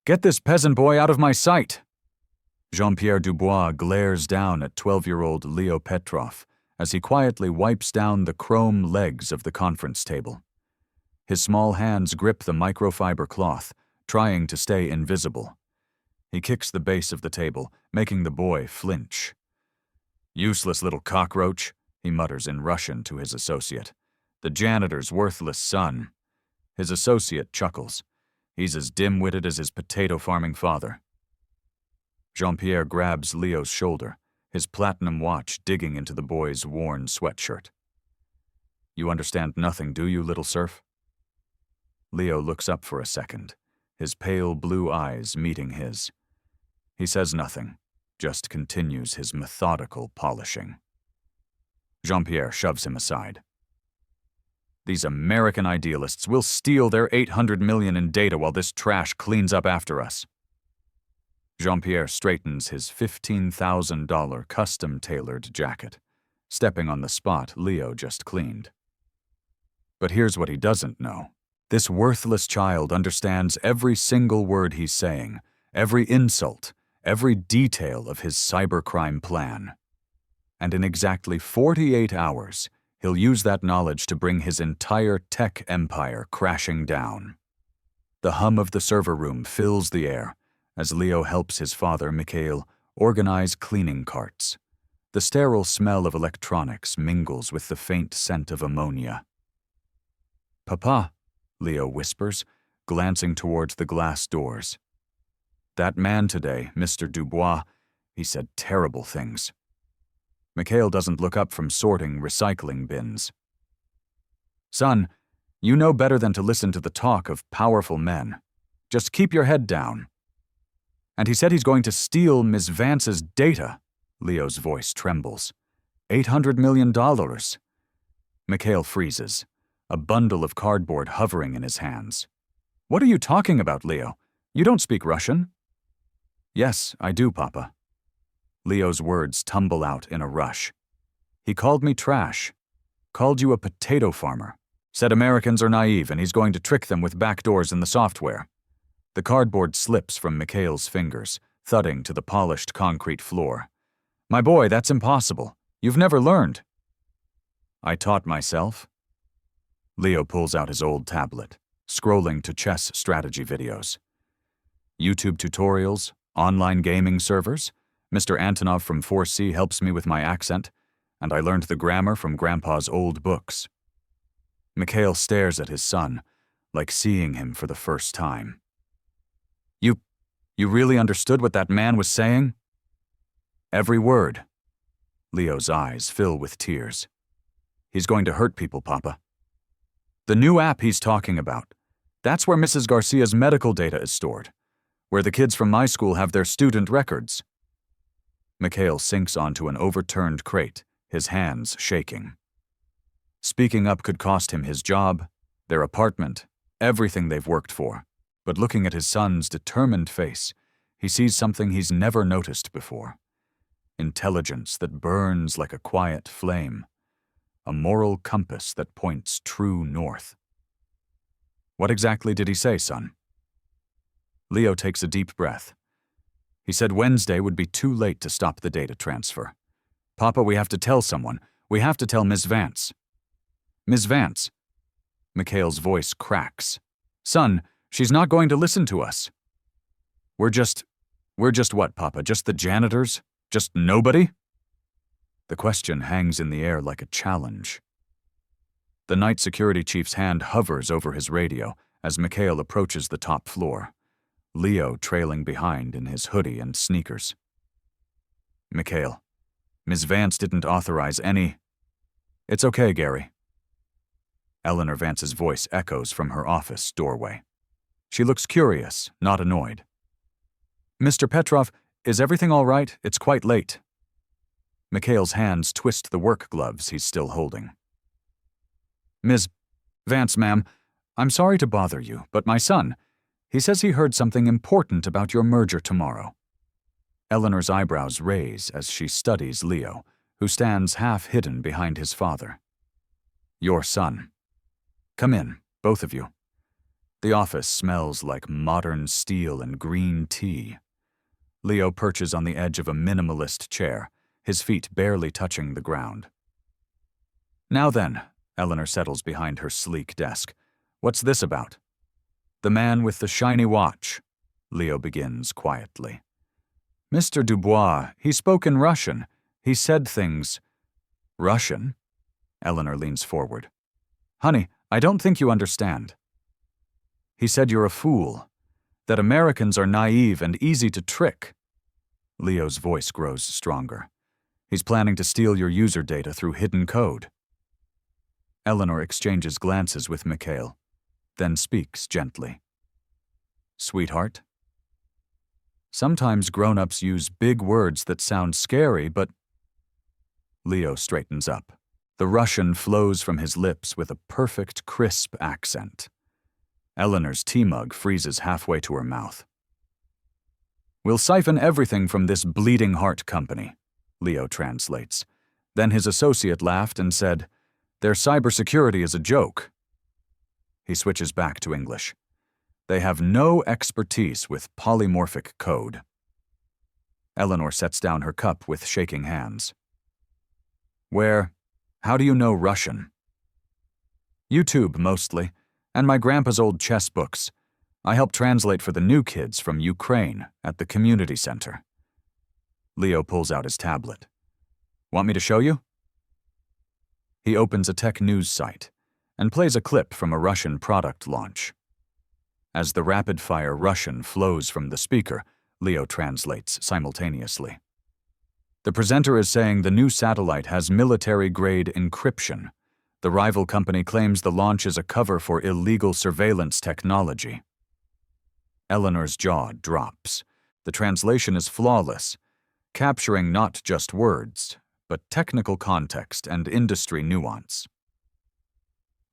Get this peasant boy out of my sight! Jean-Pierre Dubois glares down at 12-year-old Leo Petrov as he quietly wipes down the chrome legs of the conference table. His small hands grip the microfiber cloth, trying to stay invisible. He kicks the base of the table, making the boy flinch. "Useless little cockroach," he mutters in Russian to his associate. "The janitor's worthless son." His associate chuckles. He's as dim-witted as his potato-farming father. Jean-Pierre grabs Leo's shoulder, his platinum watch digging into the boy's worn sweatshirt. "You understand nothing, do you, little serf?" Leo looks up for a second, his pale blue eyes meeting his. He says nothing, just continues his methodical polishing. Jean-Pierre shoves him aside. "These American idealists will steal their 800 million in data while this trash cleans up after us." Jean-Pierre straightens his $15,000 custom-tailored jacket, stepping on the spot Leo just cleaned. But here's what he doesn't know. This worthless child understands every single word he's saying, every insult, every detail of his cybercrime plan. And in exactly 48 hours, he'll use that knowledge to bring his entire tech empire crashing down. The hum of the server room fills the air as Leo helps his father, Mikhail, organize cleaning carts. The sterile smell of electronics mingles with the faint scent of ammonia. "Papa," Leo whispers, glancing towards the glass doors. "That man today, Mr. Dubois, he said terrible things." Mikhail doesn't look up from sorting recycling bins. "Son, you know better than to listen to the talk of powerful men. Just keep your head down." "And he said he's going to steal Ms. Vance's data." Leo's voice trembles. $800 million. Mikhail freezes, a bundle of cardboard hovering in his hands. "What are you talking about, Leo? You don't speak Russian." "Yes, I do, Papa." Leo's words tumble out in a rush. "He called me trash. Called you a potato farmer. Said Americans are naive and he's going to trick them with backdoors in the software." The cardboard slips from Mikhail's fingers, thudding to the polished concrete floor. "My boy, that's impossible. You've never learned." "I taught myself." Leo pulls out his old tablet, scrolling to chess strategy videos. YouTube tutorials, online gaming servers. Mr. Antonov from 4C helps me with my accent, and I learned the grammar from Grandpa's old books. Mikhail stares at his son, like seeing him for the first time. You really understood what that man was saying?" "Every word." Leo's eyes fill with tears. "He's going to hurt people, Papa. The new app he's talking about, that's where Mrs. Garcia's medical data is stored, where the kids from my school have their student records." Mikhail sinks onto an overturned crate, his hands shaking. Speaking up could cost him his job, their apartment, everything they've worked for. But looking at his son's determined face, he sees something he's never noticed before. Intelligence that burns like a quiet flame. A moral compass that points true north. "What exactly did he say, son?" Leo takes a deep breath. He said Wednesday would be too late to stop the data transfer. "Papa, we have to tell someone. We have to tell Miss Vance." "Miss Vance?" Mikhail's voice cracks. "Son, she's not going to listen to us." We're just what, Papa? Just the janitors? Just nobody?" The question hangs in the air like a challenge. The night security chief's hand hovers over his radio as Mikhail approaches the top floor, Leo trailing behind in his hoodie and sneakers. "Mikhail, Ms. Vance didn't authorize any—" "It's okay, Gary." Eleanor Vance's voice echoes from her office doorway. She looks curious, not annoyed. "Mr. Petrov, is everything all right? It's quite late." Mikhail's hands twist the work gloves he's still holding. "Ms. Vance, ma'am, I'm sorry to bother you, but my son, he says he heard something important about your merger tomorrow." Eleanor's eyebrows raise as she studies Leo, who stands half hidden behind his father. "Your son. Come in, both of you." The office smells like modern steel and green tea. Leo perches on the edge of a minimalist chair, his feet barely touching the ground. Now then, Eleanor settles behind her sleek desk. What's this about? The man with the shiny watch, Leo begins quietly. Mr. Dubois, he spoke in Russian. He said things. Russian? Eleanor leans forward. Honey, I don't think you understand. He said you're a fool, that Americans are naive and easy to trick. Leo's voice grows stronger. He's planning to steal your user data through hidden code. Eleanor exchanges glances with Mikhail, then speaks gently. Sweetheart? Sometimes grown-ups use big words that sound scary, but... Leo straightens up. The Russian flows from his lips with a perfect, crisp accent. Eleanor's tea mug freezes halfway to her mouth. We'll siphon everything from this bleeding heart company, Leo translates. Then his associate laughed and said, their cybersecurity is a joke. He switches back to English. They have no expertise with polymorphic code. Eleanor sets down her cup with shaking hands. How do you know Russian? YouTube, mostly, and my grandpa's old chess books. I help translate for the new kids from Ukraine at the community center. Leo pulls out his tablet. Want me to show you? He opens a tech news site and plays a clip from a Russian product launch. As the rapid-fire Russian flows from the speaker, Leo translates simultaneously. The presenter is saying the new satellite has military-grade encryption. The rival company claims the launch is a cover for illegal surveillance technology. Eleanor's jaw drops. The translation is flawless, capturing not just words, but technical context and industry nuance.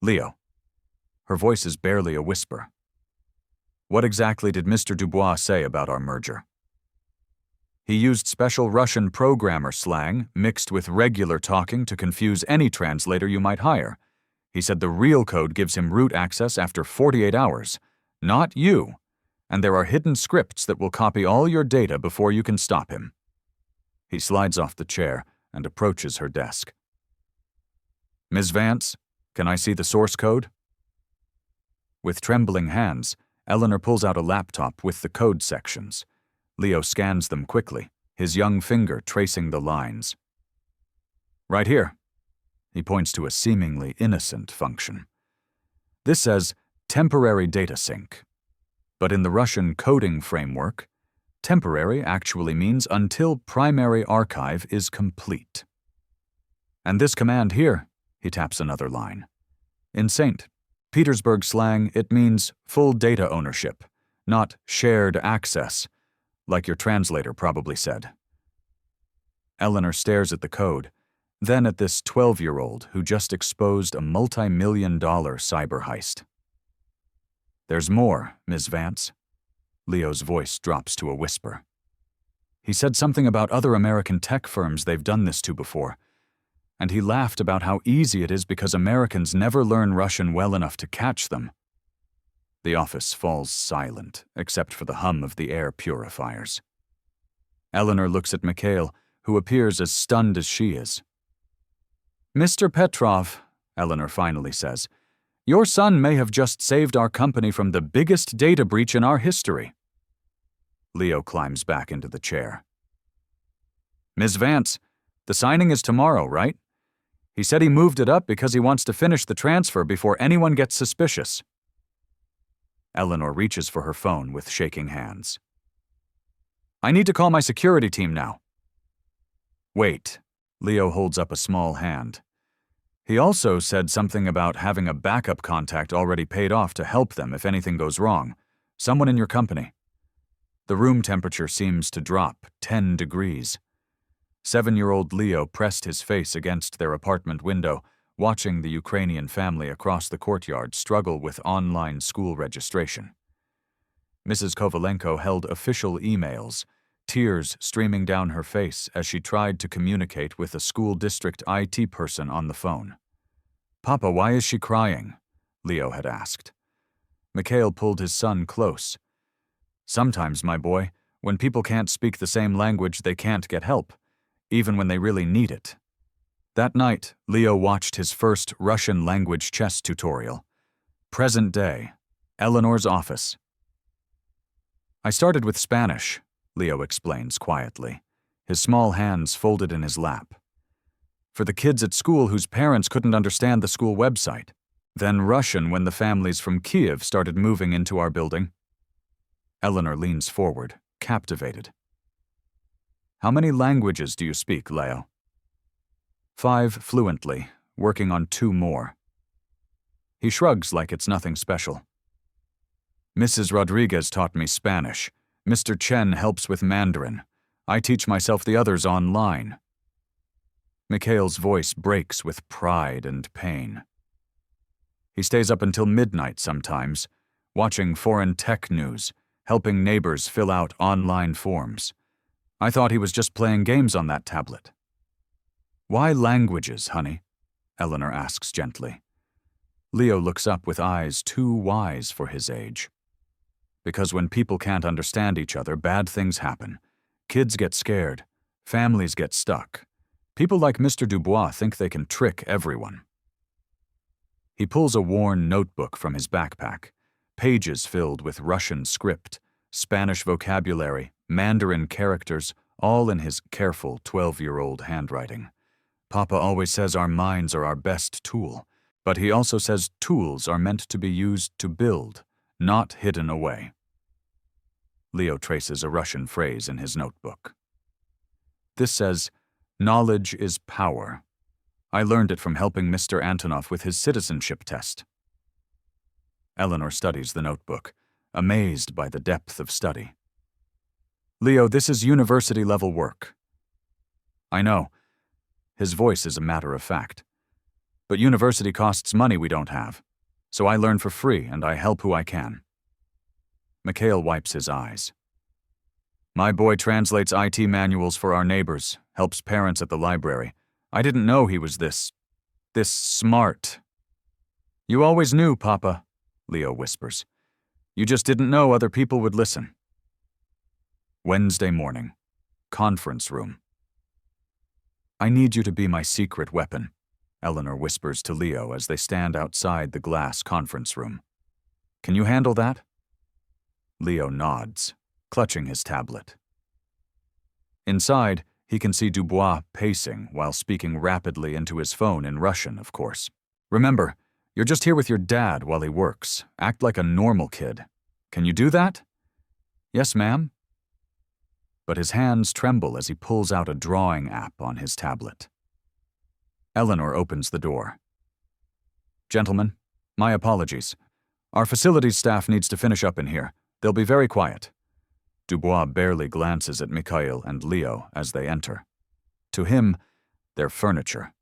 Leo. Her voice is barely a whisper. What exactly did Mr. Dubois say about our merger? He used special Russian programmer slang mixed with regular talking to confuse any translator you might hire. He said the real code gives him root access after 48 hours, not you, and there are hidden scripts that will copy all your data before you can stop him. He slides off the chair and approaches her desk. Ms. Vance, can I see the source code? With trembling hands, Eleanor pulls out a laptop with the code sections. Leo scans them quickly, his young finger tracing the lines. Right here. He points to a seemingly innocent function. This says temporary data sync. But in the Russian coding framework, temporary actually means until primary archive is complete. And this command here, he taps another line. In St. Petersburg slang, it means full data ownership, not shared access, like your translator probably said. Eleanor stares at the code, then at this 12-year-old who just exposed a multi-million-dollar cyber heist. There's more, Ms. Vance. Leo's voice drops to a whisper. He said something about other American tech firms they've done this to before, and he laughed about how easy it is because Americans never learn Russian well enough to catch them. The office falls silent, except for the hum of the air purifiers. Eleanor looks at Mikhail, who appears as stunned as she is. Mr. Petrov, Eleanor finally says, your son may have just saved our company from the biggest data breach in our history. Leo climbs back into the chair. Ms. Vance, the signing is tomorrow, right? He said he moved it up because he wants to finish the transfer before anyone gets suspicious. Eleanor reaches for her phone with shaking hands. I need to call my security team now. Wait. Leo holds up a small hand. He also said something about having a backup contact already paid off to help them if anything goes wrong. Someone in your company. The room temperature seems to drop 10 degrees. 7-year-old Leo pressed his face against their apartment window, watching the Ukrainian family across the courtyard struggle with online school registration. Mrs. Kovalenko held official emails, tears streaming down her face as she tried to communicate with a school district IT person on the phone. Papa, why is she crying? Leo had asked. Mikhail pulled his son close. Sometimes, my boy, when people can't speak the same language, they can't get help, even when they really need it. That night, Leo watched his first Russian language chess tutorial. Present day, Eleanor's office. I started with Spanish, Leo explains quietly, his small hands folded in his lap. For the kids at school whose parents couldn't understand the school website. Then Russian when the families from Kiev started moving into our building. Eleanor leans forward, captivated. How many languages do you speak, Leo? 5 fluently, working on 2 more. He shrugs like it's nothing special. Mrs. Rodriguez taught me Spanish. Mr. Chen helps with Mandarin. I teach myself the others online. Mikhail's voice breaks with pride and pain. He stays up until midnight sometimes, watching foreign tech news, helping neighbors fill out online forms. I thought he was just playing games on that tablet. Why languages, honey? Eleanor asks gently. Leo looks up with eyes too wise for his age. Because when people can't understand each other, bad things happen. Kids get scared. Families get stuck. People like Mr. Dubois think they can trick everyone. He pulls a worn notebook from his backpack, pages filled with Russian script, Spanish vocabulary, Mandarin characters, all in his careful 12-year-old handwriting. Papa always says our minds are our best tool, but he also says tools are meant to be used to build, not hidden away. Leo traces a Russian phrase in his notebook. This says, knowledge is power. I learned it from helping Mr. Antonov with his citizenship test. Eleanor studies the notebook, amazed by the depth of study. Leo, this is university-level work. I know. His voice is a matter of fact. But university costs money we don't have, so I learn for free and I help who I can. Mikhail wipes his eyes. My boy translates IT manuals for our neighbors, helps parents at the library. I didn't know he was this smart. You always knew, Papa, Leo whispers. You just didn't know other people would listen. Wednesday morning. Conference room. I need you to be my secret weapon, Eleanor whispers to Leo as they stand outside the glass conference room. Can you handle that? Leo nods, clutching his tablet. Inside, he can see Dubois pacing while speaking rapidly into his phone in Russian, of course. Remember, you're just here with your dad while he works. Act like a normal kid. Can you do that? Yes, ma'am. But his hands tremble as he pulls out a drawing app on his tablet. Eleanor opens the door. Gentlemen, my apologies. Our facilities staff needs to finish up in here. They'll be very quiet. Dubois barely glances at Mikhail and Leo as they enter. To him, they're furniture.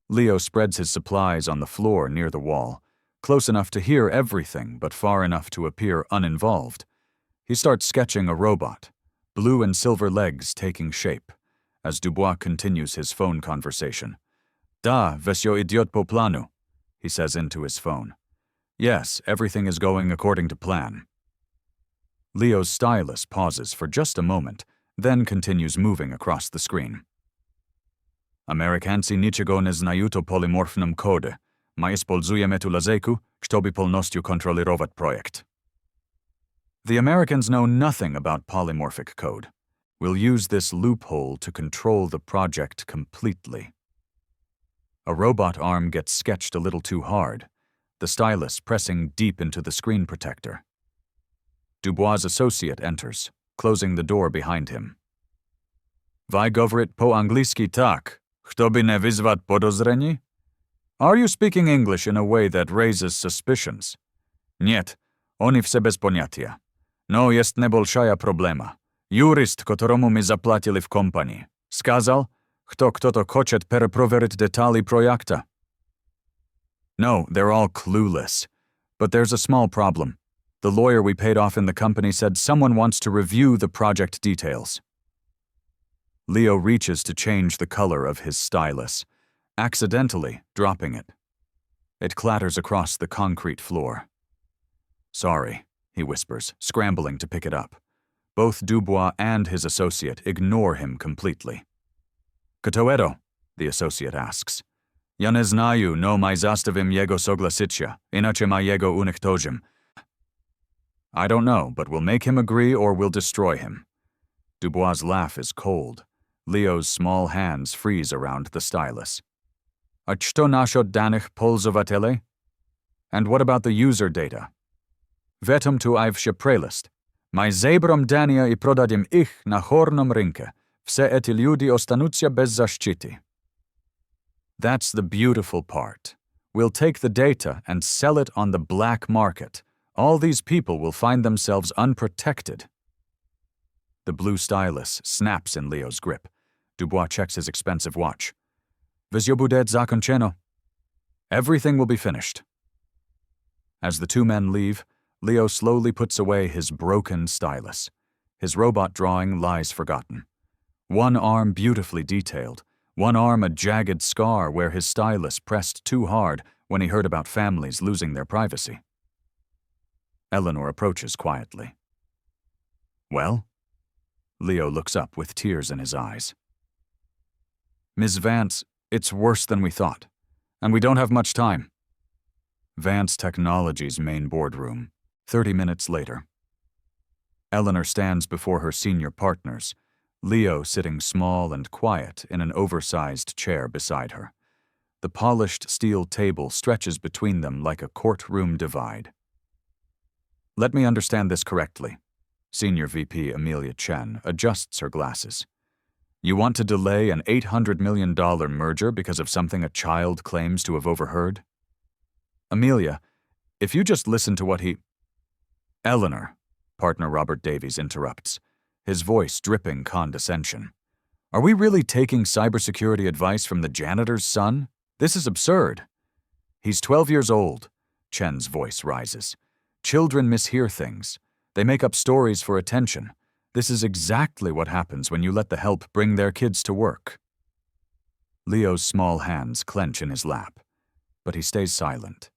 Leo spreads his supplies on the floor near the wall, close enough to hear everything but far enough to appear uninvolved. He starts sketching a robot, blue and silver legs taking shape, as Dubois continues his phone conversation. Da, vesio idiot po planu, he says into his phone. Yes, everything is going according to plan. Leo's stylus pauses for just a moment, then continues moving across the screen. Amerykanci niczego nie znają o polymorfnym kodzie. My использujemy tu języku, żeby polnością kontrolować projekt. The Americans know nothing about polymorphic code. We'll use this loophole to control the project completely. A robot arm gets sketched a little too hard, the stylus pressing deep into the screen protector. Dubois' associate enters, closing the door behind him. Wy говорите po-angliski tak, żeby nie wyzwać podozrení? Are you speaking English in a way that raises suspicions? Niet, oni wse bez poniatia. No jest nebolszaja problema. Jurist, któremu mi zapłacili w kompanii, skazał, kto to хоче перепровірити деталі projekta. No, they're all clueless. But there's a small problem. The lawyer we paid off in the company said someone wants to review the project details. Leo reaches to change the color of his stylus, accidentally dropping it. It clatters across the concrete floor. Sorry, he whispers, scrambling to pick it up. Both Dubois and his associate ignore him completely. Kto to? The associate asks. Ja nie znaju, no my zastavim jego soglasicia, inače ma jego uniktojim. I don't know, but we'll make him agree or we'll destroy him. Dubois' laugh is cold. Leo's small hands freeze around the stylus. A kto nashot danych polzovatele? And what about the user data? Vetum tu I've prelist. My zebrom dania I prodadim ich na hornom rynke. Vse eti ljudi ostanucia bez zaszczyty. That's the beautiful part. We'll take the data and sell it on the black market. All these people will find themselves unprotected. The blue stylus snaps in Leo's grip. Dubois checks his expensive watch. Vizyo bude zakończeno. Everything will be finished. As the two men leave, Leo slowly puts away his broken stylus. His robot drawing lies forgotten. One arm beautifully detailed, one arm a jagged scar where his stylus pressed too hard when he heard about families losing their privacy. Eleanor approaches quietly. Well? Leo looks up with tears in his eyes. Ms. Vance, it's worse than we thought, and we don't have much time. Vance Technologies' main boardroom, 30 minutes later. Eleanor stands before her senior partners, Leo sitting small and quiet in an oversized chair beside her. The polished steel table stretches between them like a courtroom divide. Let me understand this correctly. Senior VP Amelia Chen adjusts her glasses. You want to delay an $800 million merger because of something a child claims to have overheard? Amelia, if you just listen to what he... Eleanor, partner Robert Davies interrupts, his voice dripping condescension. Are we really taking cybersecurity advice from the janitor's son? This is absurd. He's 12 years old. Chen's voice rises. Children mishear things. They make up stories for attention. This is exactly what happens when you let the help bring their kids to work. Leo's small hands clench in his lap, but he stays silent.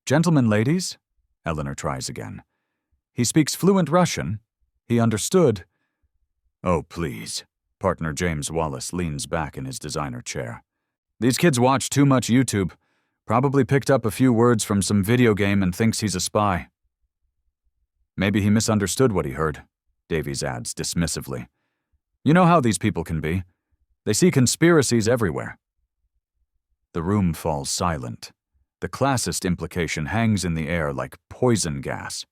Gentlemen, ladies, Eleanor tries again. He speaks fluent Russian. He understood. Oh, please. Partner James Wallace leans back in his designer chair. These kids watch too much YouTube. Probably picked up a few words from some video game and thinks he's a spy. Maybe he misunderstood what he heard, Davies adds dismissively. You know how these people can be. They see conspiracies everywhere. The room falls silent. The classist implication hangs in the air like poison gas.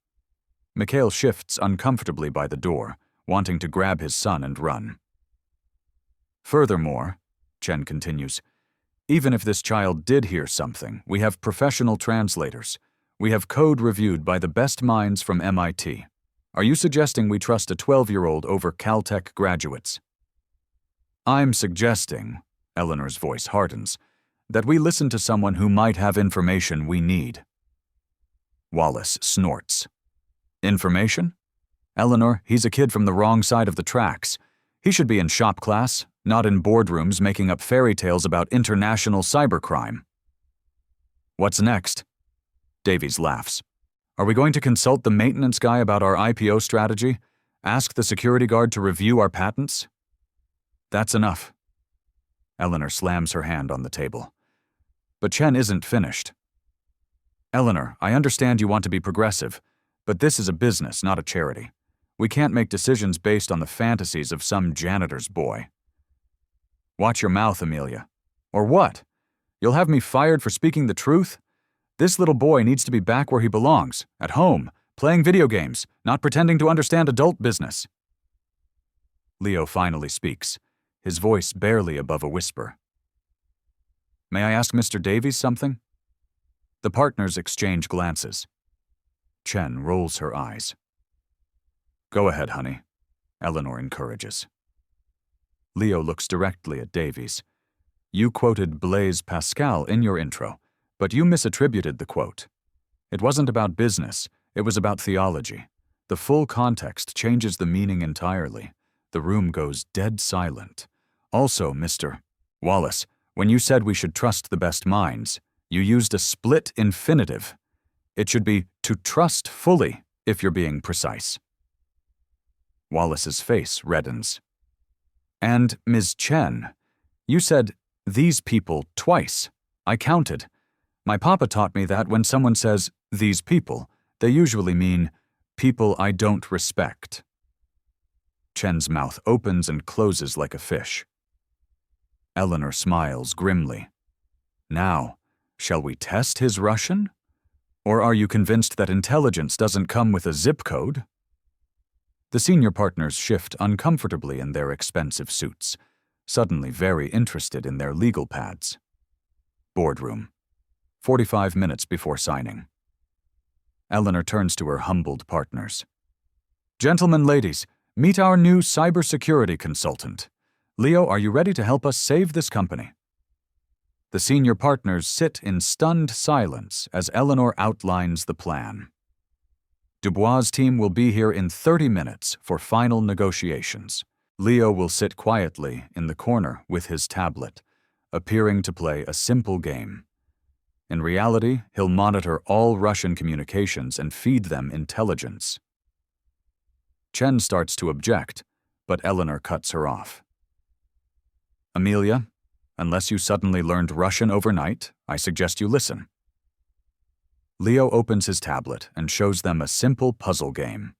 Mikhail shifts uncomfortably by the door, wanting to grab his son and run. Furthermore, Chen continues, even if this child did hear something, we have professional translators. We have code reviewed by the best minds from MIT. Are you suggesting we trust a 12-year-old over Caltech graduates? I'm suggesting, Eleanor's voice hardens, that we listen to someone who might have information we need. Wallace snorts. Information? Eleanor, he's a kid from the wrong side of the tracks. He should be in shop class, not in boardrooms making up fairy tales about international cybercrime. What's next? Davies laughs. Are we going to consult the maintenance guy about our IPO strategy? Ask the security guard to review our patents? That's enough. Eleanor slams her hand on the table. But Chen isn't finished. Eleanor, I understand you want to be progressive, but this is a business, not a charity. We can't make decisions based on the fantasies of some janitor's boy. Watch your mouth, Amelia. Or what? You'll have me fired for speaking the truth? This little boy needs to be back where he belongs, at home, playing video games, not pretending to understand adult business. Leo finally speaks, his voice barely above a whisper. May I ask Mr. Davies something? The partners exchange glances. Chen rolls her eyes. Go ahead, honey, Eleanor encourages. Leo looks directly at Davies. You quoted Blaise Pascal in your intro, but you misattributed the quote. It wasn't about business, it was about theology. The full context changes the meaning entirely. The room goes dead silent. Also, Mr. Wallace, when you said we should trust the best minds, you used a split infinitive. It should be to trust fully, if you're being precise. Wallace's face reddens. And, Ms. Chen, you said, these people twice. I counted. My papa taught me that when someone says, these people, they usually mean, people I don't respect. Chen's mouth opens and closes like a fish. Eleanor smiles grimly. Now, shall we test his Russian? Or are you convinced that intelligence doesn't come with a zip code? The senior partners shift uncomfortably in their expensive suits, suddenly very interested in their legal pads. Boardroom. 45 minutes before signing. Eleanor turns to her humbled partners. Gentlemen, ladies, meet our new cybersecurity consultant. Leo, are you ready to help us save this company? The senior partners sit in stunned silence as Eleanor outlines the plan. Dubois' team will be here in 30 minutes for final negotiations. Leo will sit quietly in the corner with his tablet, appearing to play a simple game. In reality, he'll monitor all Russian communications and feed them intelligence. Chen starts to object, but Eleanor cuts her off. Amelia, unless you suddenly learned Russian overnight, I suggest you listen. Leo opens his tablet and shows them a simple puzzle game.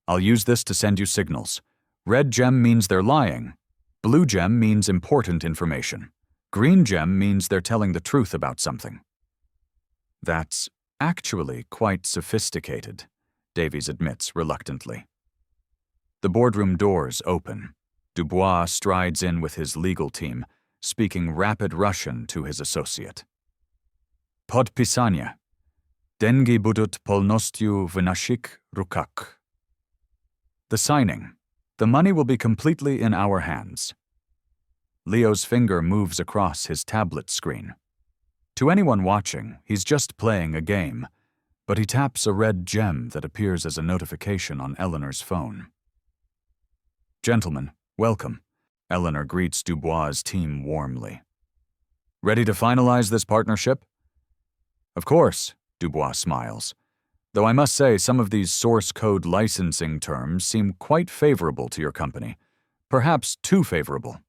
I'll use this to send you signals. Red gem means they're lying. Blue gem means important information. Green gem means they're telling the truth about something. That's actually quite sophisticated, Davies admits reluctantly. The boardroom doors open. Dubois strides in with his legal team, speaking rapid Russian to his associate. Podpisanie. Dengi budut polnościu w naszych rukach. The signing. The money will be completely in our hands. Leo's finger moves across his tablet screen. To anyone watching, he's just playing a game, but he taps a red gem that appears as a notification on Eleanor's phone. Gentlemen, welcome. Eleanor greets Dubois' team warmly. Ready to finalize this partnership? Of course, Dubois smiles, though I must say some of these source code licensing terms seem quite favorable to your company, perhaps too favorable.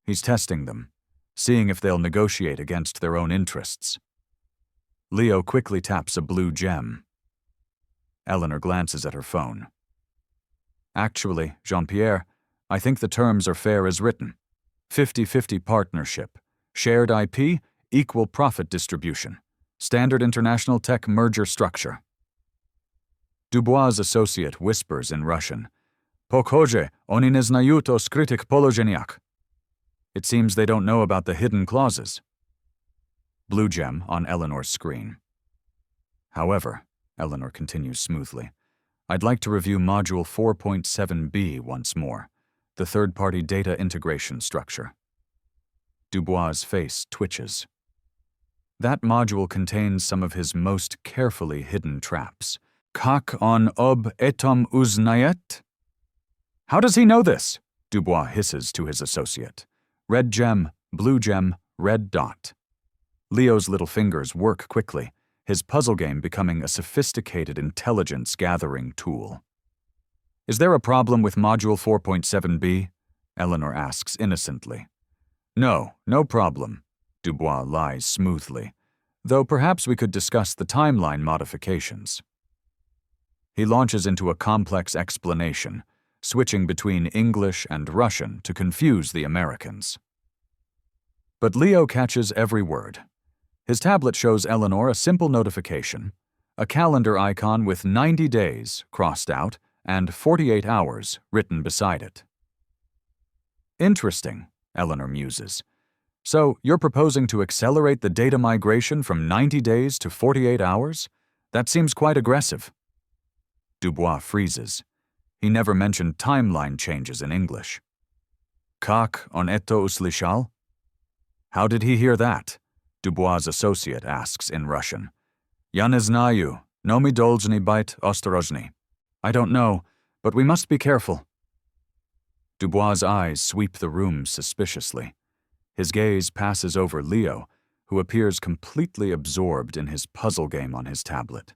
He's testing them, seeing if they'll negotiate against their own interests. Leo quickly taps a blue gem. Eleanor glances at her phone. Actually, Jean-Pierre, I think the terms are fair as written. 50-50 partnership, shared IP, equal profit distribution, standard international tech merger structure. Dubois' associate whispers in Russian, Pokhoje, oni nie znają o skrytych poложениях. It seems they don't know about the hidden clauses. Blue gem on Eleanor's screen. However, Eleanor continues smoothly, I'd like to review Module 4.7b once more, the third-party data integration structure. Dubois' face twitches. That module contains some of his most carefully hidden traps. Kak on ob etom uznayet? How does he know this? Dubois hisses to his associate. Red gem, blue gem, red dot. Leo's little fingers work quickly, his puzzle game becoming a sophisticated intelligence-gathering tool. Is there a problem with Module 4.7b? Eleanor asks innocently. No problem. Dubois lies smoothly, though perhaps we could discuss the timeline modifications. He launches into a complex explanation, switching between English and Russian to confuse the Americans. But Leo catches every word. His tablet shows Eleanor a simple notification, a calendar icon with 90 days crossed out and 48 hours written beside it. Interesting, Eleanor muses. So, you're proposing to accelerate the data migration from 90 days to 48 hours? That seems quite aggressive. Dubois freezes. He never mentioned timeline changes in English. Kak on eto uslyshal? How did he hear that? Dubois' associate asks in Russian. Ya ne znаю, no my dolzny byt ostorozny. I don't know, but we must be careful. Dubois' eyes sweep the room suspiciously. His gaze passes over Leo, who appears completely absorbed in his puzzle game on his tablet.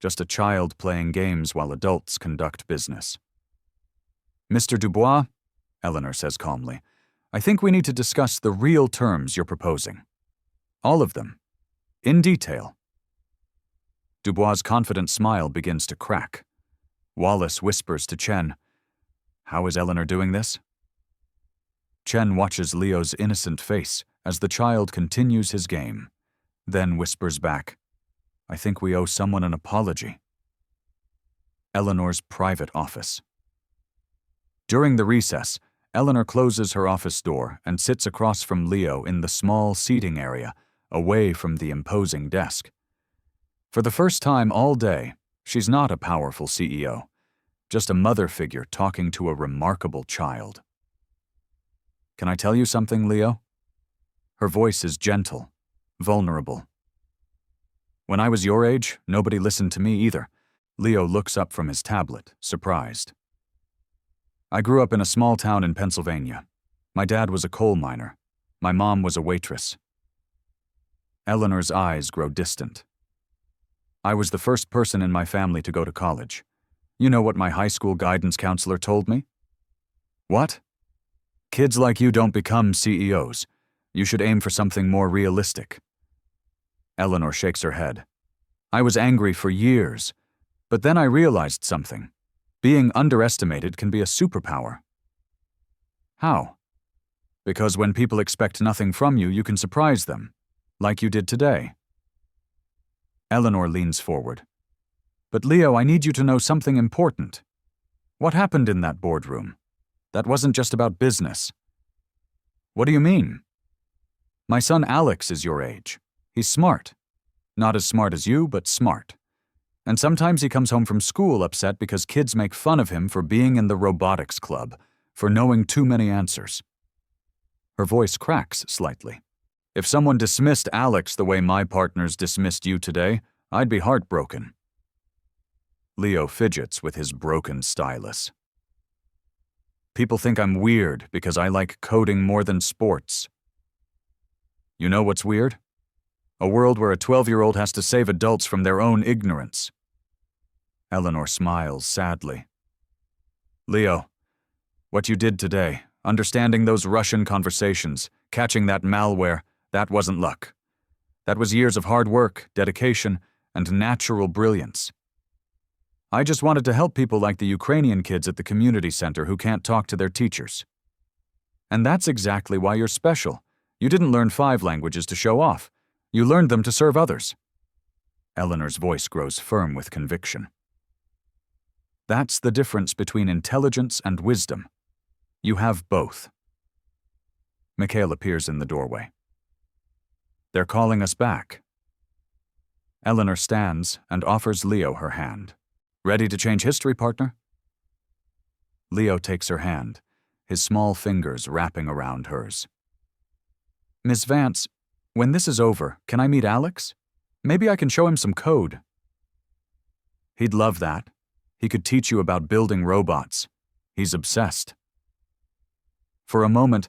Just a child playing games while adults conduct business. "Mr. Dubois," Eleanor says calmly, "I think we need to discuss the real terms you're proposing. All of them. In detail." Dubois' confident smile begins to crack. Wallace whispers to Chen, "How is Eleanor doing this?" Chen watches Leo's innocent face as the child continues his game, then whispers back, "I think we owe someone an apology." Eleanor's private office. During the recess, Eleanor closes her office door and sits across from Leo in the small seating area, away from the imposing desk. For the first time all day, she's not a powerful CEO, just a mother figure talking to a remarkable child. "Can I tell you something, Leo?" Her voice is gentle, vulnerable. "When I was your age, nobody listened to me either." Leo looks up from his tablet, surprised. "I grew up in a small town in Pennsylvania. My dad was a coal miner. My mom was a waitress." Eleanor's eyes grow distant. "I was the first person in my family to go to college. You know what my high school guidance counselor told me?" "What?" "Kids like you don't become CEOs. You should aim for something more realistic." Eleanor shakes her head. "I was angry for years, but then I realized something. Being underestimated can be a superpower." "How?" "Because when people expect nothing from you, you can surprise them, like you did today." Eleanor leans forward. "But Leo, I need you to know something important. What happened in that boardroom? That wasn't just about business." "What do you mean?" "My son Alex is your age. He's smart. Not as smart as you, but smart. And sometimes he comes home from school upset because kids make fun of him for being in the robotics club, for knowing too many answers." Her voice cracks slightly. "If someone dismissed Alex the way my partners dismissed you today, I'd be heartbroken." Leo fidgets with his broken stylus. "People think I'm weird because I like coding more than sports." "You know what's weird? A world where a 12-year-old has to save adults from their own ignorance." Eleanor smiles sadly. "Leo, what you did today, understanding those Russian conversations, catching that malware, that wasn't luck. That was years of hard work, dedication, and natural brilliance. I just wanted to help people like the Ukrainian kids at the community center who can't talk to their teachers. And that's exactly why you're special. You didn't learn 5 languages to show off. You learned them to serve others." Eleanor's voice grows firm with conviction. "That's the difference between intelligence and wisdom. You have both." Mikhail appears in the doorway. "They're calling us back." Eleanor stands and offers Leo her hand. "Ready to change history, partner?" Leo takes her hand, his small fingers wrapping around hers. "Miss Vance, when this is over, can I meet Alex? Maybe I can show him some code." "He'd love that. He could teach you about building robots. He's obsessed." For a moment,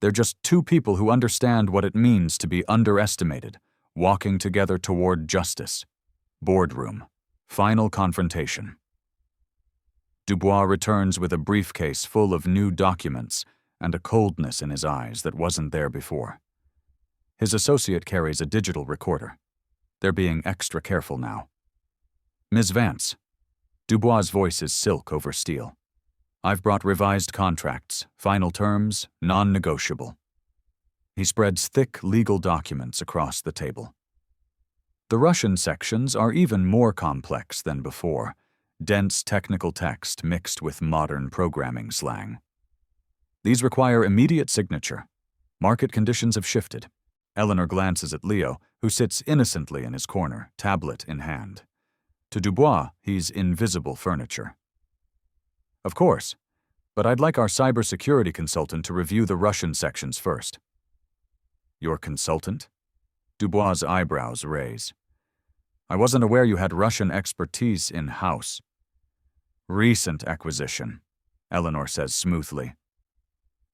they're just two people who understand what it means to be underestimated, walking together toward justice. Boardroom. Final confrontation. Dubois returns with a briefcase full of new documents and a coldness in his eyes that wasn't there before. His associate carries a digital recorder. They're being extra careful now. "Ms. Vance." Dubois' voice is silk over steel. "I've brought revised contracts, final terms, non-negotiable." He spreads thick legal documents across the table. The Russian sections are even more complex than before, dense technical text mixed with modern programming slang. These require immediate signature. Market conditions have shifted. Eleanor glances at Leo, who sits innocently in his corner, tablet in hand. To Dubois, he's invisible furniture. "Of course, but I'd like our cybersecurity consultant to review the Russian sections first." "Your consultant?" Dubois' eyebrows raise. "I wasn't aware you had Russian expertise in-house." "Recent acquisition," Eleanor says smoothly.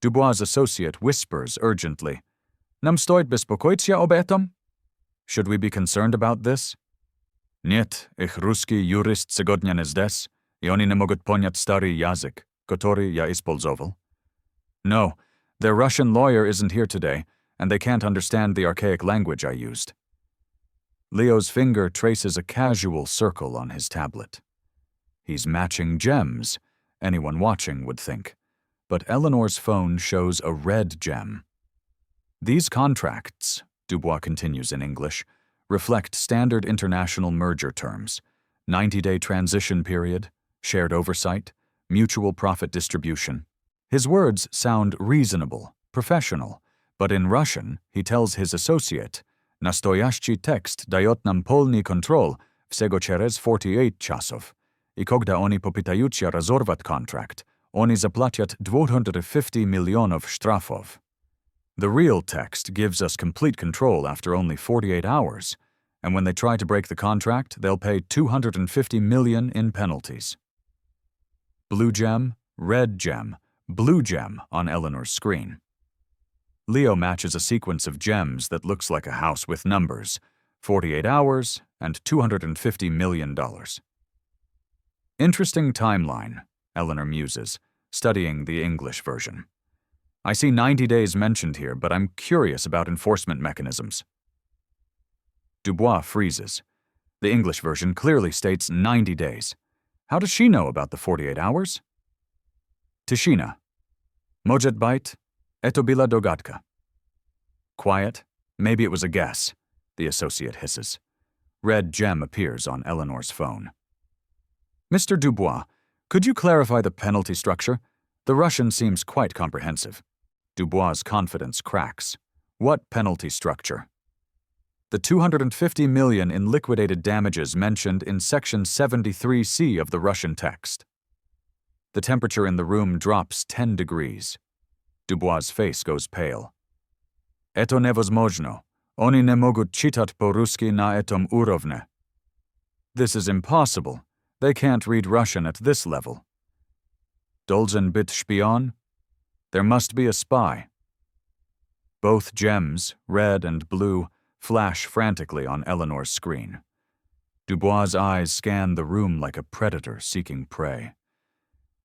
Dubois' associate whispers urgently, Nam stoit bespokojcia ob etom? Should we be concerned about this? Niet, ich ruski jurist segodnia nie zdes, I oni nie mogут poniat stary jazyk, kotory ja ispolzoval. No, their Russian lawyer isn't here today, and they can't understand the archaic language I used. Leo's finger traces a casual circle on his tablet. He's matching gems, anyone watching would think, but Eleanor's phone shows a red gem. These contracts, Dubois continues in English, reflect standard international merger terms: 90-day transition period, shared oversight, mutual profit distribution. His words sound reasonable, professional, but in Russian, he tells his associate, Nastoящий tekst дает нам полный контроль всего через 48 часов. И когда они попытаются разорвать контракт, они заплатят 250 миллионов штрафов. The real text gives us complete control after only 48 hours, and when they try to break the contract, they'll pay 250 million in penalties. Blue gem, red gem, blue gem on Eleanor's screen. Leo matches a sequence of gems that looks like a house with numbers, 48 hours and $250 million. Interesting timeline, Eleanor muses, studying the English version. I see 90 days mentioned here, but I'm curious about enforcement mechanisms. Dubois freezes. The English version clearly states 90 days. How does she know about the 48 hours? Tishina. Mojet bait. Eto bila dogadka. Quiet. Maybe it was a guess, the associate hisses. Red gem appears on Eleanor's phone. Mr. Dubois, could you clarify the penalty structure? The Russian seems quite comprehensive. Dubois' confidence cracks. What penalty structure? The 250 million in liquidated damages mentioned in Section 73C of the Russian text. The temperature in the room drops 10 degrees. Dubois' face goes pale. Eto nevozможно. Oni ne могут читать по-русски на этом уровне. This is impossible. They can't read Russian at this level. Должен быть шпион? There must be a spy. Both gems, red and blue, flash frantically on Eleanor's screen. Dubois' eyes scan the room like a predator seeking prey.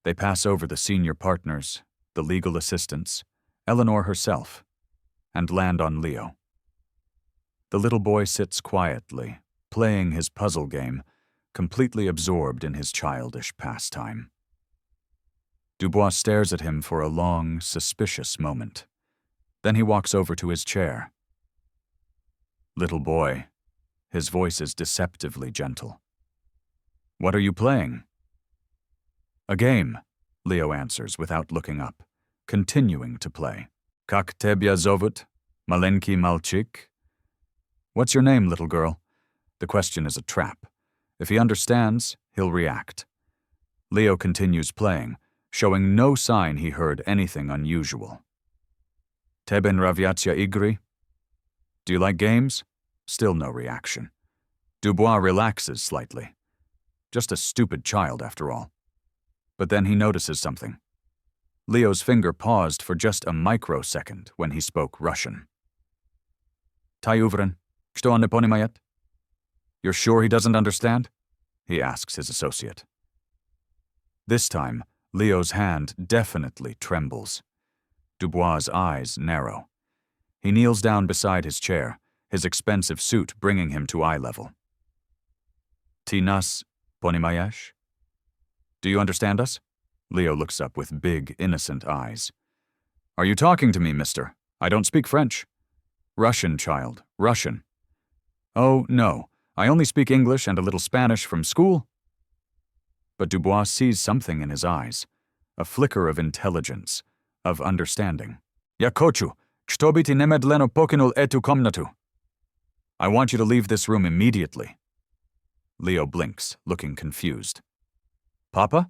They pass over the senior partners, the legal assistants, Eleanor herself, and land on Leo. The little boy sits quietly, playing his puzzle game, completely absorbed in his childish pastime. Dubois stares at him for a long, suspicious moment. Then he walks over to his chair. Little boy, his voice is deceptively gentle. What are you playing? A game, Leo answers without looking up, continuing to play. Как тебя зовут, маленький мальчик? What's your name, little girl? The question is a trap. If he understands, he'll react. Leo continues playing, showing no sign he heard anything unusual. Тебе нравятся игры? Do you like games? Still no reaction. Dubois relaxes slightly. Just a stupid child, after all. But then he notices something. Leo's finger paused for just a microsecond when he spoke Russian. Ty uwren, что он не понимает? You're sure he doesn't understand? He asks his associate. This time, Leo's hand definitely trembles. Dubois' eyes narrow. He kneels down beside his chair, his expensive suit bringing him to eye level. Ty nas poнимаешь? Do you understand us? Leo looks up with big, innocent eyes. Are you talking to me, mister? I don't speak French. Russian, child, Russian. Oh, no, I only speak English and a little Spanish from school. But Dubois sees something in his eyes, a flicker of intelligence, of understanding. Я хочу, чтобы ты немедленно покинул эту комнату. I want you to leave this room immediately. Leo blinks, looking confused. Papa?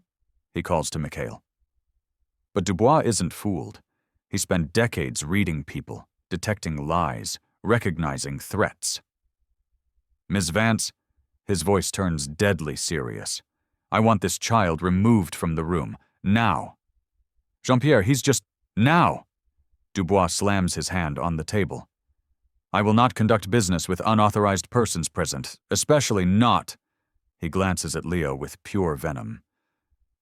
He calls to Mikhail. But Dubois isn't fooled. He spent decades reading people, detecting lies, recognizing threats. Miss Vance, his voice turns deadly serious. I want this child removed from the room, now. Jean-Pierre, he's just... now! Dubois slams his hand on the table, I will not conduct business with unauthorized persons present, especially not— He glances at Leo with pure venom.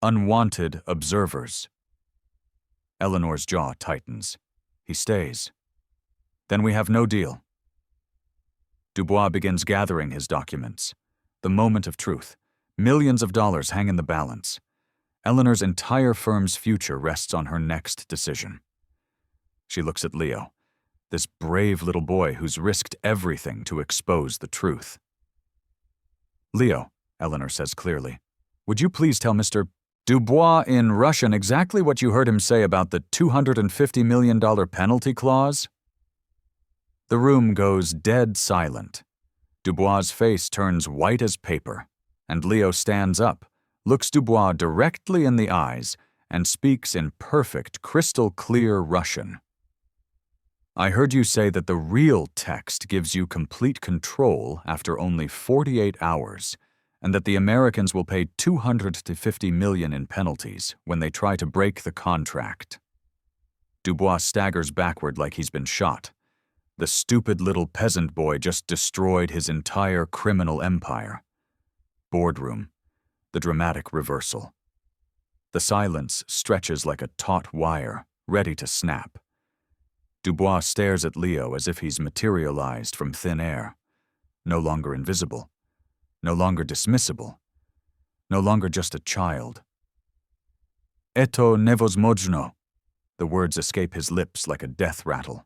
Unwanted observers. Eleanor's jaw tightens. He stays. Then we have no deal. Dubois begins gathering his documents. The moment of truth. Millions of dollars hang in the balance. Eleanor's entire firm's future rests on her next decision. She looks at Leo, this brave little boy who's risked everything to expose the truth. Leo, Eleanor says clearly, would you please tell Mr. Dubois in Russian exactly what you heard him say about the $250 million penalty clause? The room goes dead silent. Dubois' face turns white as paper, and Leo stands up, looks Dubois directly in the eyes, and speaks in perfect, crystal-clear Russian. I heard you say that the real text gives you complete control after only 48 hours, and that the Americans will pay $250 million in penalties when they try to break the contract. Dubois staggers backward like he's been shot. The stupid little peasant boy just destroyed his entire criminal empire. Boardroom. The dramatic reversal. The silence stretches like a taut wire, ready to snap. Dubois stares at Leo as if he's materialized from thin air. No longer invisible. No longer dismissible. No longer just a child. Eto nevozможno. The words escape his lips like a death rattle.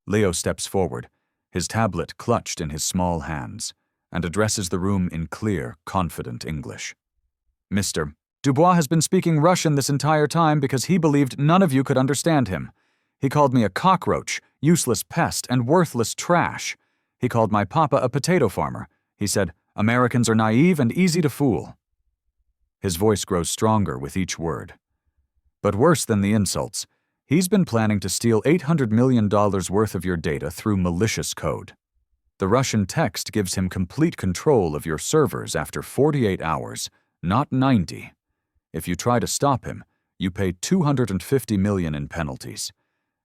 Leo steps forward, his tablet clutched in his small hands, and addresses the room in clear, confident English. Mr. Dubois has been speaking Russian this entire time because he believed none of you could understand him. He called me a cockroach, useless pest, and worthless trash. He called my papa a potato farmer. He said, Americans are naive and easy to fool. His voice grows stronger with each word. But worse than the insults, he's been planning to steal $800 million worth of your data through malicious code. The Russian text gives him complete control of your servers after 48 hours, not 90. If you try to stop him, you pay $250 million in penalties.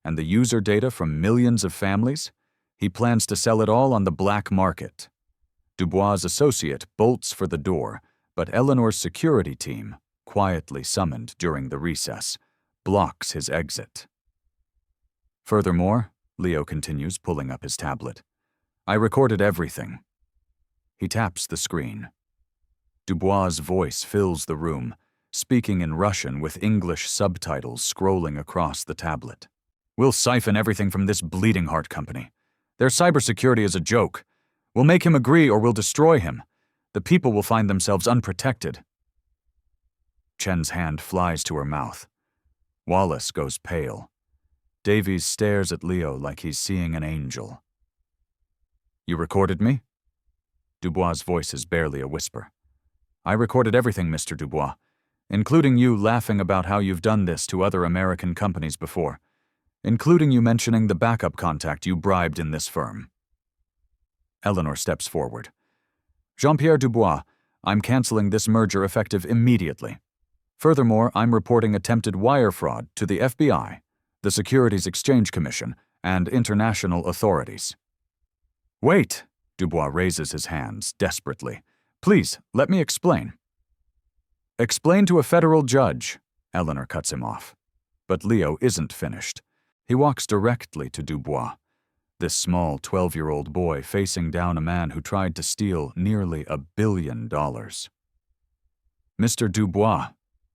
And the user data from millions of families? He plans to sell it all on the black market. Dubois' associate bolts for the door, but Eleanor's security team, quietly summoned during the recess, blocks his exit. Furthermore, Leo continues, pulling up his tablet, I recorded everything. He taps the screen. Dubois' voice fills the room, speaking in Russian with English subtitles scrolling across the tablet. We'll siphon everything from this bleeding heart company. Their cybersecurity is a joke. We'll make him agree or we'll destroy him. The people will find themselves unprotected. Chen's hand flies to her mouth. Wallace goes pale. Davies stares at Leo like he's seeing an angel. You recorded me? Dubois' voice is barely a whisper. I recorded everything, Mr. Dubois, including you laughing about how you've done this to other American companies before, including you mentioning the backup contact you bribed in this firm. Eleanor steps forward. Jean-Pierre Dubois, I'm canceling this merger effective immediately. Furthermore, I'm reporting attempted wire fraud to the FBI, the Securities Exchange Commission, and international authorities. Wait! Dubois raises his hands desperately. Please, let me explain. Explain to a federal judge, Eleanor cuts him off. But Leo isn't finished. He walks directly to Dubois, this small 12-year-old boy facing down a man who tried to steal nearly $1 billion. Mr. Dubois,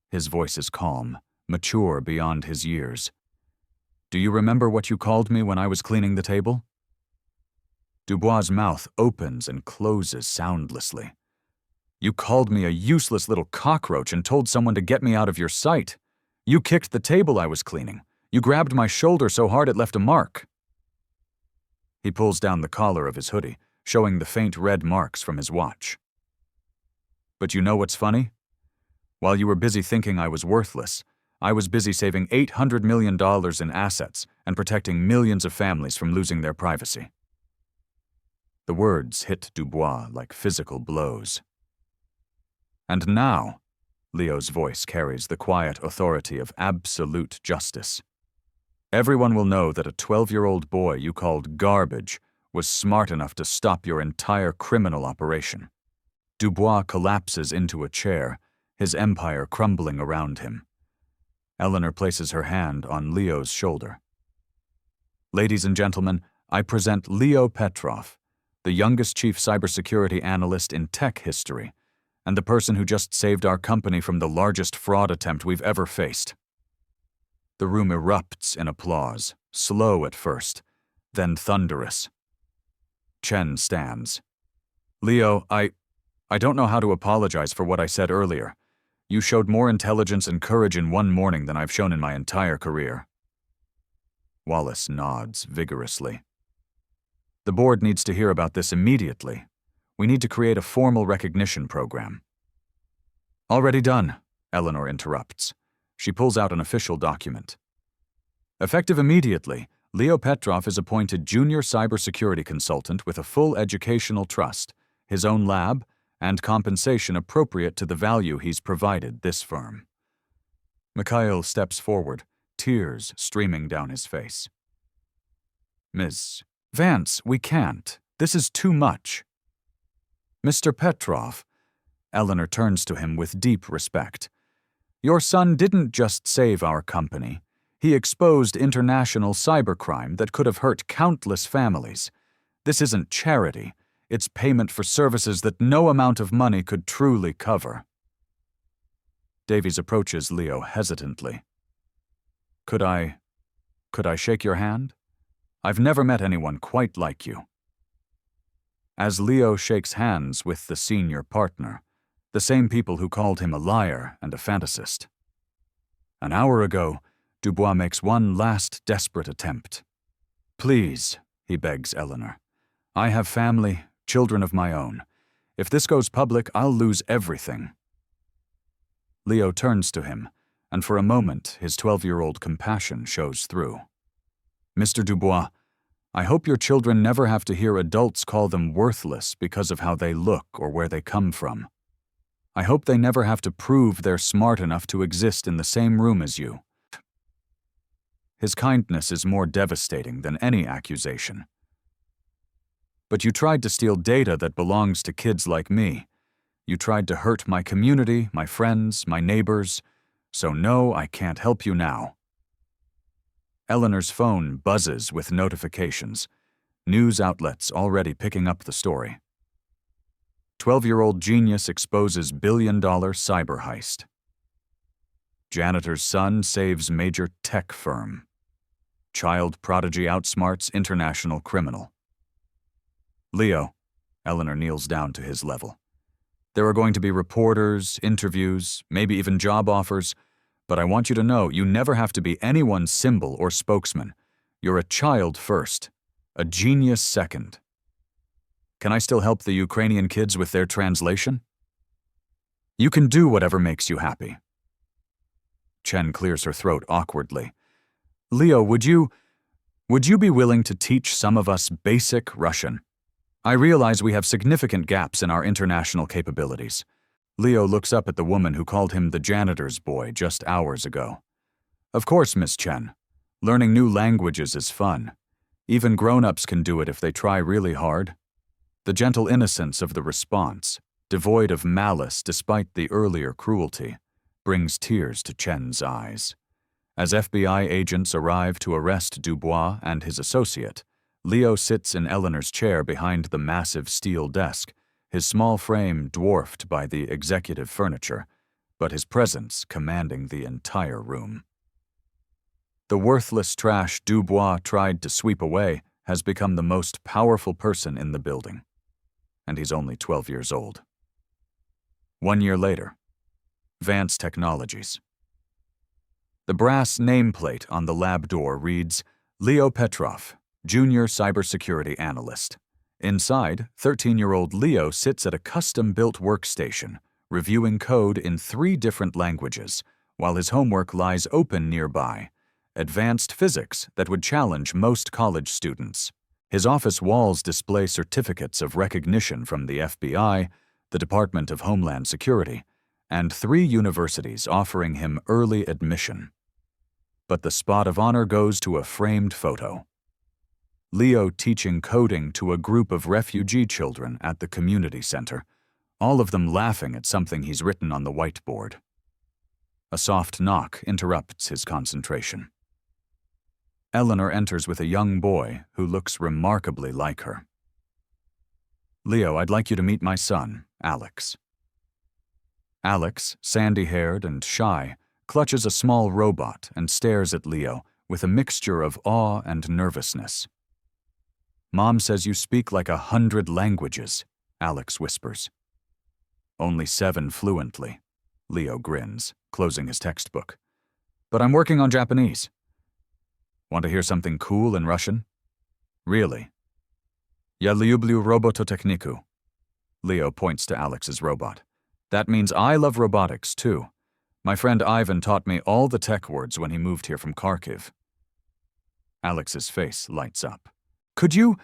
his voice is calm, mature beyond his years. Do you remember what you called me when I was cleaning the table? Dubois' mouth opens and closes soundlessly. You called me a useless little cockroach and told someone to get me out of your sight. You kicked the table I was cleaning. You grabbed my shoulder so hard it left a mark. He pulls down the collar of his hoodie, showing the faint red marks from his watch. But you know what's funny? While you were busy thinking I was worthless, I was busy saving $800 million in assets and protecting millions of families from losing their privacy. The words hit Dubois like physical blows. And now, Leo's voice carries the quiet authority of absolute justice. Everyone will know that a 12-year-old boy you called garbage was smart enough to stop your entire criminal operation. Dubois collapses into a chair, his empire crumbling around him. Eleanor places her hand on Leo's shoulder. Ladies and gentlemen, I present Leo Petrov, the youngest chief cybersecurity analyst in tech history, and the person who just saved our company from the largest fraud attempt we've ever faced. The room erupts in applause, slow at first, then thunderous. Chen stands. Leo, I don't know how to apologize for what I said earlier. You showed more intelligence and courage in one morning than I've shown in my entire career. Wallace nods vigorously. The board needs to hear about this immediately. We need to create a formal recognition program. Already done, Eleanor interrupts. She pulls out an official document. Effective immediately, Leo Petrov is appointed junior cybersecurity consultant with a full educational trust, his own lab, and compensation appropriate to the value he's provided this firm. Mikhail steps forward, tears streaming down his face. Ms. Vance, we can't. This is too much. Mr. Petrov, Eleanor turns to him with deep respect. Your son didn't just save our company. He exposed international cybercrime that could have hurt countless families. This isn't charity. It's payment for services that no amount of money could truly cover. Davies approaches Leo hesitantly. Could I shake your hand? I've never met anyone quite like you. As Leo shakes hands with the senior partner, the same people who called him a liar and a fantasist. An hour ago, Dubois makes one last desperate attempt. Please, he begs Eleanor. I have family, children of my own. If this goes public, I'll lose everything. Leo turns to him, and for a moment his 12-year-old compassion shows through. Mr. Dubois, I hope your children never have to hear adults call them worthless because of how they look or where they come from. I hope they never have to prove they're smart enough to exist in the same room as you. His kindness is more devastating than any accusation. But you tried to steal data that belongs to kids like me. You tried to hurt my community, my friends, my neighbors. So no, I can't help you now. Eleanor's phone buzzes with notifications. News outlets already picking up the story. 12-year-old genius exposes billion-dollar cyber heist. Janitor's son saves major tech firm. Child prodigy outsmarts international criminal. Leo, Eleanor kneels down to his level. There are going to be reporters, interviews, maybe even job offers, but I want you to know you never have to be anyone's symbol or spokesman. You're a child first, a genius second. Can I still help the Ukrainian kids with their translation? You can do whatever makes you happy. Chen clears her throat awkwardly. Leo, would you be willing to teach some of us basic Russian? I realize we have significant gaps in our international capabilities. Leo looks up at the woman who called him the janitor's boy just hours ago. Of course, Miss Chen. Learning new languages is fun. Even grown-ups can do it if they try really hard. The gentle innocence of the response, devoid of malice despite the earlier cruelty, brings tears to Chen's eyes. As FBI agents arrive to arrest Dubois and his associate, Leo sits in Eleanor's chair behind the massive steel desk, his small frame dwarfed by the executive furniture, but his presence commanding the entire room. The worthless trash Dubois tried to sweep away has become the most powerful person in the building, and he's only 12 years old. 1 year later, Vance Technologies. The brass nameplate on the lab door reads, Leo Petrov, Junior Cybersecurity Analyst. Inside, 13-year-old Leo sits at a custom-built workstation, reviewing code in 3 different languages, while his homework lies open nearby, advanced physics that would challenge most college students. His office walls display certificates of recognition from the FBI, the Department of Homeland Security, and 3 universities offering him early admission. but the spot of honor goes to a framed photo. Leo teaching coding to a group of refugee children at the community center, all of them laughing at something he's written on the whiteboard. A soft knock interrupts his concentration. Eleanor enters with a young boy who looks remarkably like her. "Leo, I'd like you to meet my son, Alex." Alex, sandy-haired and shy, clutches a small robot and stares at Leo with a mixture of awe and nervousness. "Mom says you speak like 100 languages," Alex whispers. "Only 7 fluently," Leo grins, closing his textbook. "But I'm working on Japanese." "Want to hear something cool in Russian?" "Really?" "Я люблю робототехнику." Leo points to Alex's robot. "That means I love robotics, too. My friend Ivan taught me all the tech words when he moved here from Kharkiv." Alex's face lights up. Could you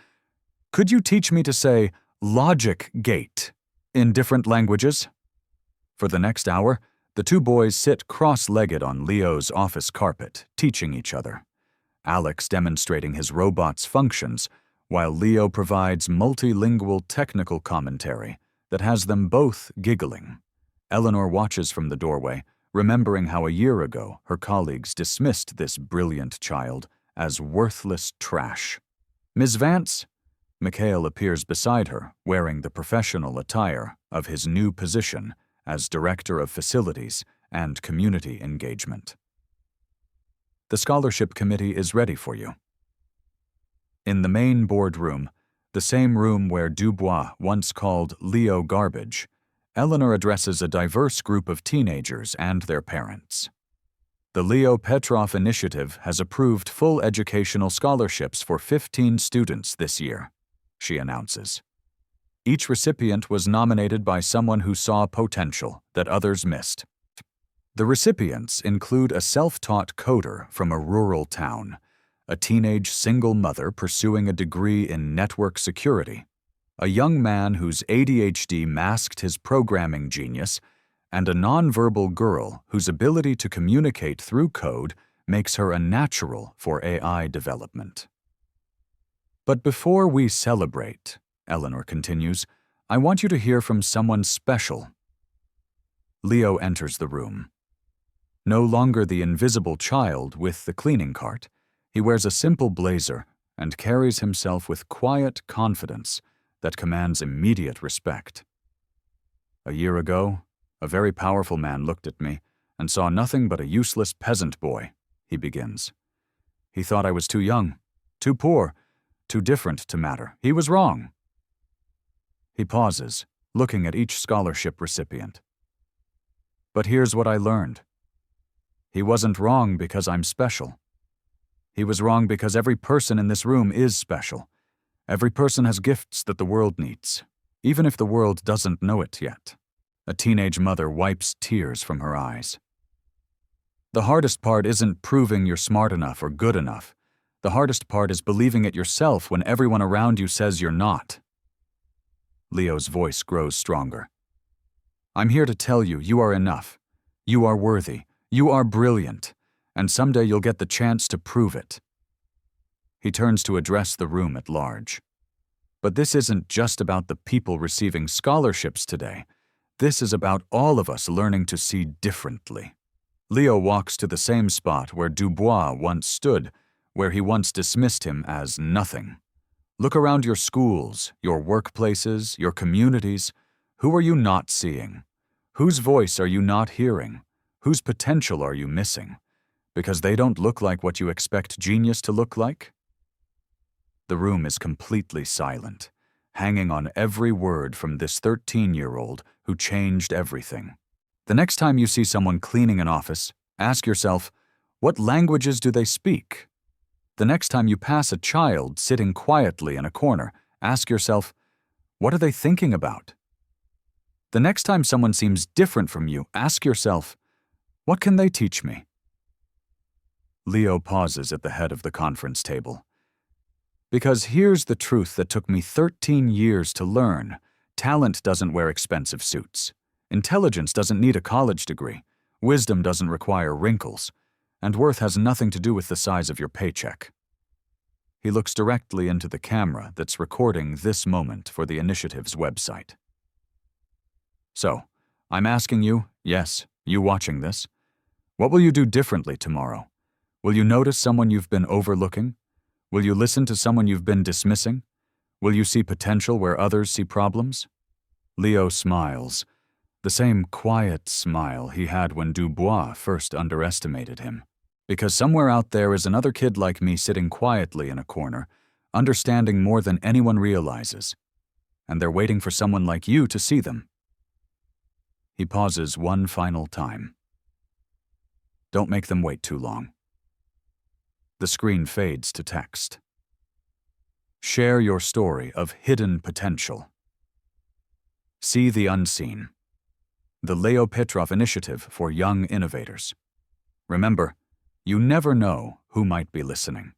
teach me to say logic gate in different languages?" For the next hour, the two boys sit cross-legged on Leo's office carpet, teaching each other. Alex demonstrating his robot's functions, while Leo provides multilingual technical commentary that has them both giggling. Eleanor watches from the doorway, remembering how a year ago her colleagues dismissed this brilliant child as worthless trash. "Ms. Vance?" Mikhail appears beside her, wearing the professional attire of his new position as Director of Facilities and Community Engagement. "The scholarship committee is ready for you." In the main boardroom, the same room where Dubois once called Leo garbage, Eleanor addresses a diverse group of teenagers and their parents. The Leo Petrov Initiative has approved full educational scholarships for 15 students this year, she announces. Each recipient was nominated by someone who saw potential that others missed. The recipients include a self-taught coder from a rural town, a teenage single mother pursuing a degree in network security, a young man whose ADHD masked his programming genius, and a nonverbal girl whose ability to communicate through code makes her a natural for AI development. "But before we celebrate," Eleanor continues, "I want you to hear from someone special." Leo enters the room. No longer the invisible child with the cleaning cart, he wears a simple blazer and carries himself with quiet confidence that commands immediate respect. "A year ago, a very powerful man looked at me and saw nothing but a useless peasant boy," he begins. "He thought I was too young, too poor, too different to matter. He was wrong." He pauses, looking at each scholarship recipient. "But here's what I learned. He wasn't wrong because I'm special. He was wrong because every person in this room is special. Every person has gifts that the world needs, even if the world doesn't know it yet." A teenage mother wipes tears from her eyes. "The hardest part isn't proving you're smart enough or good enough. The hardest part is believing it yourself when everyone around you says you're not." Leo's voice grows stronger. "I'm here to tell you you are enough. You are worthy. You are brilliant. And someday you'll get the chance to prove it." He turns to address the room at large. "But this isn't just about the people receiving scholarships today. This is about all of us learning to see differently." Leo walks to the same spot where Dubois once stood, where he once dismissed him as nothing. Look around your schools, your workplaces, your communities. Who are you not seeing? Whose voice are you not hearing? Whose potential are you missing? Because they don't look like what you expect genius to look like? The room is completely silent, hanging on every word from this 13-year-old who changed everything. The next time you see someone cleaning an office, ask yourself, what languages do they speak? The next time you pass a child sitting quietly in a corner, ask yourself, what are they thinking about? The next time someone seems different from you, ask yourself, what can they teach me? Leo pauses at the head of the conference table. Because here's the truth that took me 13 years to learn. Talent doesn't wear expensive suits. Intelligence doesn't need a college degree. Wisdom doesn't require wrinkles. And worth has nothing to do with the size of your paycheck. He looks directly into the camera that's recording this moment for the initiative's website. So, I'm asking you, yes, you watching this, what will you do differently tomorrow? Will you notice someone you've been overlooking? Will you listen to someone you've been dismissing? Will you see potential where others see problems? Leo smiles, the same quiet smile he had when Dubois first underestimated him. Because somewhere out there is another kid like me sitting quietly in a corner, understanding more than anyone realizes. And they're waiting for someone like you to see them. He pauses one final time. Don't make them wait too long. The screen fades to text. Share your story of hidden potential. See the unseen. The Leo Petrov Initiative for Young Innovators. Remember, you never know who might be listening.